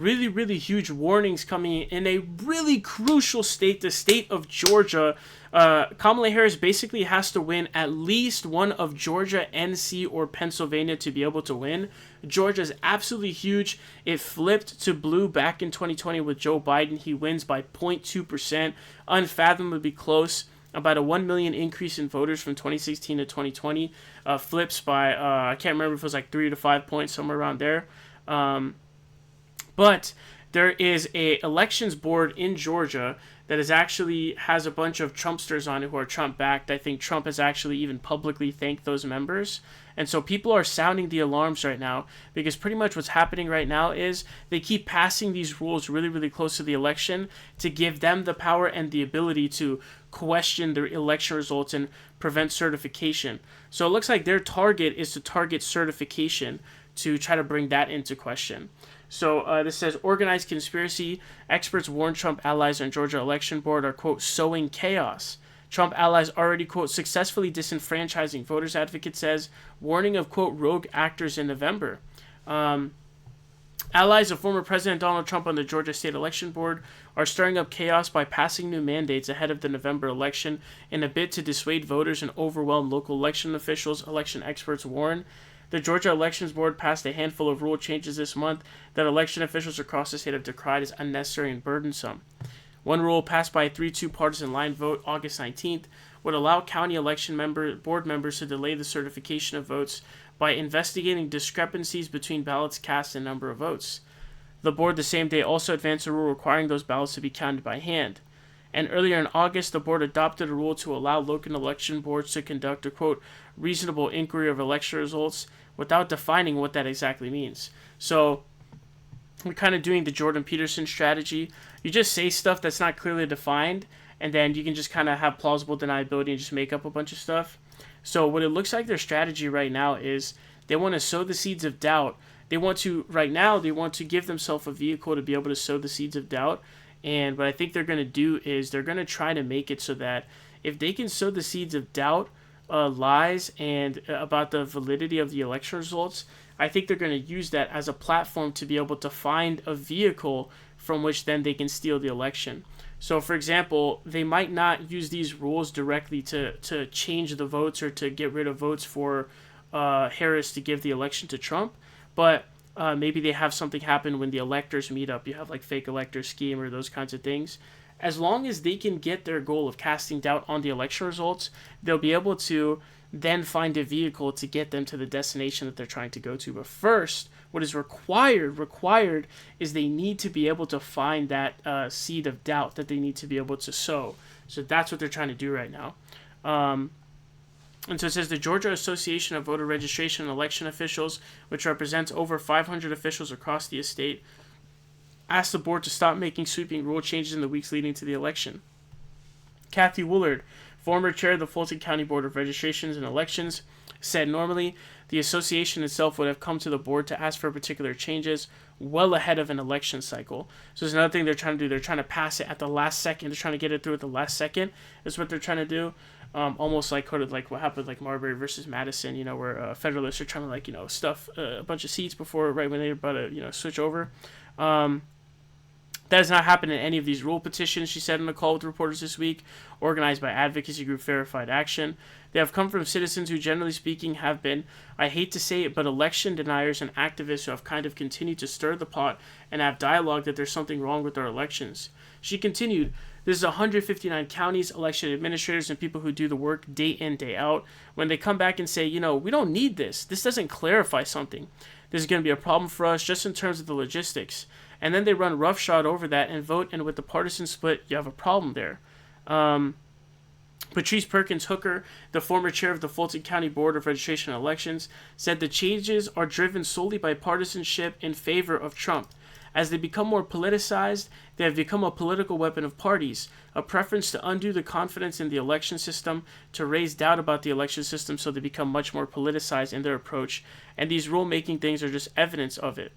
really, really huge warnings coming in a really crucial state, the state of Georgia. Kamala Harris basically has to win at least one of Georgia, NC, or Pennsylvania to be able to win. Georgia is absolutely huge. It flipped to blue back in 2020 with Joe Biden. He wins by 0.2%, unfathomably close. About a 1 million increase in voters from 2016 to 2020. Flips by, I can't remember if it was like 3 to 5 points, somewhere around there. But there is a elections board in Georgia that has a bunch of Trumpsters on it who are Trump backed. I think Trump has actually even publicly thanked those members. And so people are sounding the alarms right now, because pretty much what's happening right now is they keep passing these rules really, really close to the election to give them the power and the ability to question the election results and prevent certification. So it looks like their target is to target certification to try to bring that into question. So this says, organized conspiracy. Experts warn Trump allies on Georgia election board are, quote, sowing chaos. Trump allies already, quote, successfully disenfranchising voters, advocate says, warning of, quote, rogue actors in November. Allies of former President Donald Trump on the Georgia State Election Board are stirring up chaos by passing new mandates ahead of the November election in a bid to dissuade voters and overwhelm local election officials, election experts warn. The Georgia Elections Board passed a handful of rule changes this month that election officials across the state have decried as unnecessary and burdensome. One rule passed by a 3-2 partisan line vote August 19th would allow county election board members to delay the certification of votes by investigating discrepancies between ballots cast and number of votes. The board the same day also advanced a rule requiring those ballots to be counted by hand. And earlier in August, the board adopted a rule to allow local election boards to conduct a, quote, reasonable inquiry of election results without defining what that exactly means. So we're kind of doing the Jordan Peterson strategy. You just say stuff that's not clearly defined, and then you can just kind of have plausible deniability and just make up a bunch of stuff. So what it looks like their strategy right now is they want to sow the seeds of doubt. They want to give themselves a vehicle to be able to sow the seeds of doubt. And what I think they're going to do is they're going to try to make it so that if they can sow the seeds of doubt, lies, and about the validity of the election results, I think they're going to use that as a platform to be able to find a vehicle from which then they can steal the election. So, for example, they might not use these rules directly to change the votes or to get rid of votes for Harris to give the election to Trump, but maybe they have something happen when the electors meet up. You have like fake elector scheme or those kinds of things. As long as they can get their goal of casting doubt on the election results, they'll be able to then find a vehicle to get them to the destination that they're trying to go to. But first, what is required is they need to be able to find that seed of doubt that they need to be able to sow. So that's what they're trying to do right now. And so it says the Georgia Association of Voter Registration and Election Officials, which represents over 500 officials across the state, asked the board to stop making sweeping rule changes in the weeks leading to the election. Kathy Woolard, former chair of the Fulton County Board of Registrations and Elections, said normally the association itself would have come to the board to ask for particular changes well ahead of an election cycle. So there's another thing they're trying to do. They're trying to pass it at the last second. They're trying to get it through at the last second is what they're trying to do. Almost like what happened like Marbury versus Madison, where Federalists are trying to stuff a bunch of seats before right when they're about to switch over. That has not happened in any of these rule petitions, she said in a call with reporters this week, organized by advocacy group Verified Action. They have come from citizens who, generally speaking, have been, I hate to say it, but election deniers and activists who have kind of continued to stir the pot and have dialogue that there's something wrong with our elections. She continued, this is 159 counties, election administrators, and people who do the work day in, day out. When they come back and say, we don't need this. This doesn't clarify something. This is going to be a problem for us just in terms of the logistics. And then they run roughshod over that and vote, and with the partisan split, you have a problem there. Patrice Perkins Hooker, the former chair of the Fulton County Board of Registration and Elections, said the changes are driven solely by partisanship in favor of Trump. As they become more politicized, they have become a political weapon of parties, a preference to undo the confidence in the election system, to raise doubt about the election system so they become much more politicized in their approach, and these rule-making things are just evidence of it.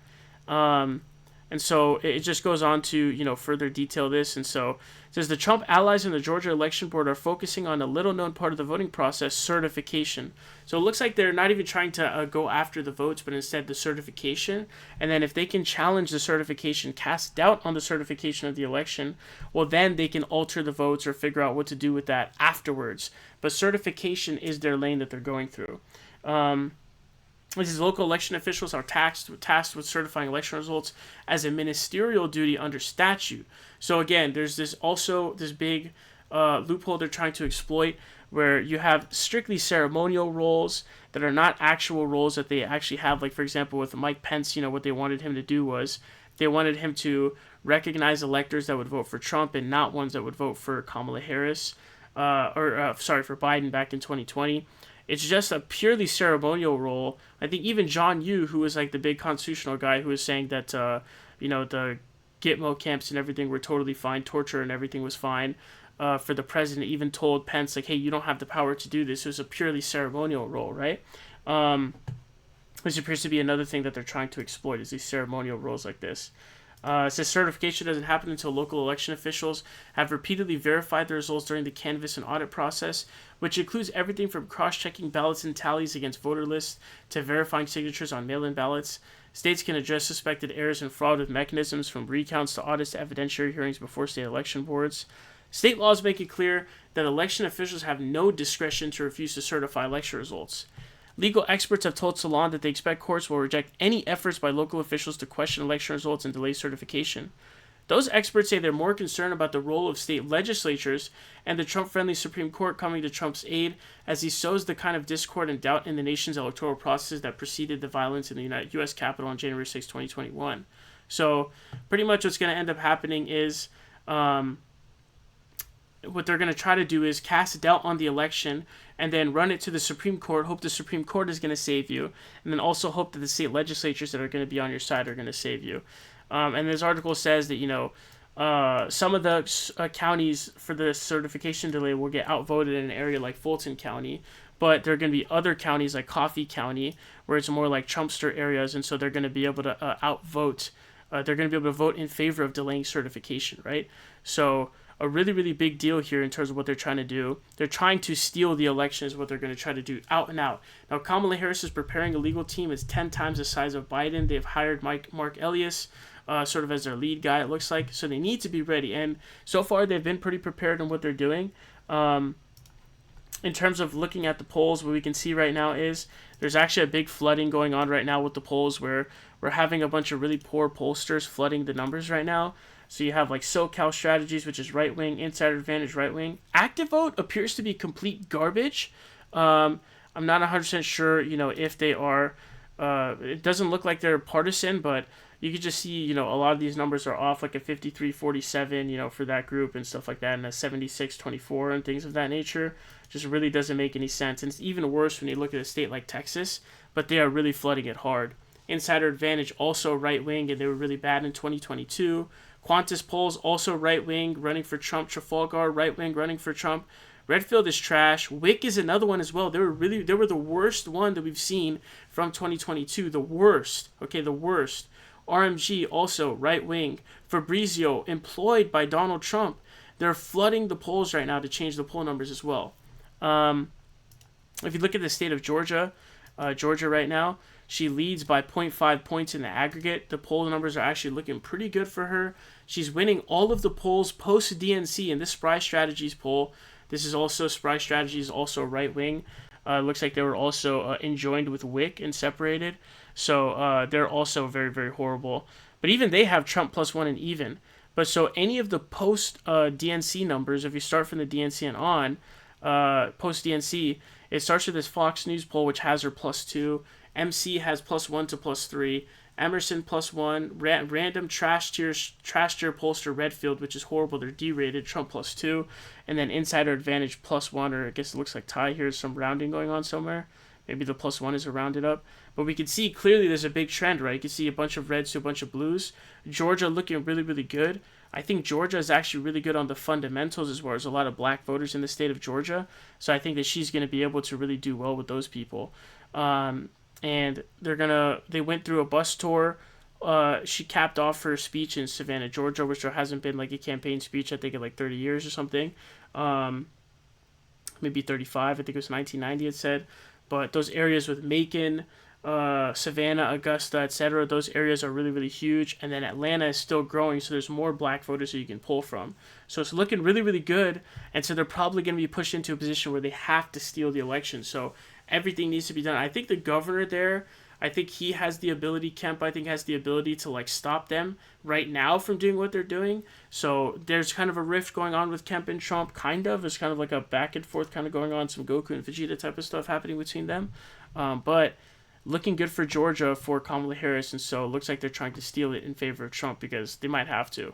And so it just goes on to, further detail this. And so it says the Trump allies in the Georgia election board are focusing on a little known part of the voting process, certification. So it looks like they're not even trying to go after the votes, but instead the certification. And then if they can challenge the certification, cast doubt on the certification of the election, well, then they can alter the votes or figure out what to do with that afterwards. But certification is their lane that they're going through. These local election officials are tasked with certifying election results as a ministerial duty under statute. So again, there's this big loophole they're trying to exploit, where you have strictly ceremonial roles that are not actual roles that they actually have. Like, for example, with Mike Pence, what they wanted him to do was they wanted him to recognize electors that would vote for Trump and not ones that would vote for Kamala Harris, for Biden back in 2020. It's just a purely ceremonial role. I think even John Yoo, who was like the big constitutional guy, who was saying that the Gitmo camps and everything were totally fine, torture and everything was fine for the president, even told Pence, like, hey, you don't have the power to do this. It was a purely ceremonial role, right? This appears to be another thing that they're trying to exploit, is these ceremonial roles like this. It says certification doesn't happen until local election officials have repeatedly verified the results during the canvass and audit process, which includes everything from cross-checking ballots and tallies against voter lists to verifying signatures on mail-in ballots. States can address suspected errors and fraud with mechanisms from recounts to audits to evidentiary hearings before state election boards. State laws make it clear that election officials have no discretion to refuse to certify election results. Legal experts have told Salon that they expect courts will reject any efforts by local officials to question election results and delay certification. Those experts say they're more concerned about the role of state legislatures and the Trump-friendly Supreme Court coming to Trump's aid as he sows the kind of discord and doubt in the nation's electoral process that preceded the violence in the U.S. Capitol on January 6, 2021. So pretty much what's going to end up happening is what they're going to try to do is cast doubt on the election and then run it to the Supreme Court, hope the Supreme Court is going to save you, and then also hope that the state legislatures that are going to be on your side are going to save you. And this article says that, some of the counties for the certification delay will get outvoted in an area like Fulton County, but there are going to be other counties like Coffee County where it's more like Trumpster areas, and so they're going to be able to outvote. They're going to be able to vote in favor of delaying certification, right? So a really, really big deal here in terms of what they're trying to do. They're trying to steal the election is what they're going to try to do, out and out. Now, Kamala Harris is preparing a legal team. It's 10 times the size of Biden. They've hired Mark Elias sort of as their lead guy, it looks like. So they need to be ready. And so far, they've been pretty prepared in what they're doing. In terms of looking at the polls, what we can see right now is there's actually a big flooding going on right now with the polls, where we're having a bunch of really poor pollsters flooding the numbers right now. So you have like SoCal Strategies, which is right wing, Insider Advantage right wing. Active Vote appears to be complete garbage. I'm not 100% sure, if they are. It doesn't look like they're partisan, but you could just see, a lot of these numbers are off, like a 53-47, for that group and stuff like that, and a 76-24 and things of that nature. Just really doesn't make any sense. And it's even worse when you look at a state like Texas, but they are really flooding it hard. Insider Advantage also right wing, and they were really bad in 2022. Qantas polls also right wing, running for Trump. Trafalgar right wing, running for Trump. Redfield is trash. Wick is another one as well. They were the worst one that we've seen from 2022. The worst. Okay, the worst. RMG also right wing. Fabrizio employed by Donald Trump. They're flooding the polls right now to change the poll numbers as well. If you look at the state of Georgia, Georgia right now, she leads by 0.5 points in the aggregate. The poll numbers are actually looking pretty good for her. She's winning all of the polls post DNC in this Spry Strategies poll. This is also Spry Strategies, also right wing. Looks like they were also enjoined with Wick and separated. So they're also very, very horrible. But even they have Trump +1 and even. But so any of the post DNC numbers, if you start from the DNC and on, post DNC, it starts with this Fox News poll, which has her +2. MC has +1 to +3. Emerson +1. Random trash tier pollster Redfield, which is horrible. They're derated. Trump +2. And then Insider Advantage +1, or I guess it looks like tie here. Some rounding going on somewhere. Maybe the +1 is rounded up. But we can see clearly there's a big trend, right? You can see a bunch of reds to a bunch of blues. Georgia looking really, really good. I think Georgia is actually really good on the fundamentals as well. There's a lot of black voters in the state of Georgia. So I think that she's going to be able to really do well with those people. And they went through a bus tour she capped off her speech in Savannah, Georgia, which there hasn't been like a campaign speech I think in like 30 years or something. Um, Maybe 35. I think it was 1990. It said, but those areas with Macon, Savannah, Augusta, etc. Those areas are really really huge, and then Atlanta is still growing, so there's more black voters that you can pull from. So it's looking really really good, and so they're probably going to be pushed into a position where they have to steal the election. So everything needs to be done. I think the governor there, I think he has the ability. Kemp, I think, has the ability to like stop them right now from doing what they're doing. So there's kind of a rift going on with Kemp and Trump. Kind of, there's kind of like a back and forth kind of going on, some Goku and Vegeta type of stuff happening between them. But looking good for Georgia for Kamala Harris, and so it looks like they're trying to steal it in favor of Trump because they might have to.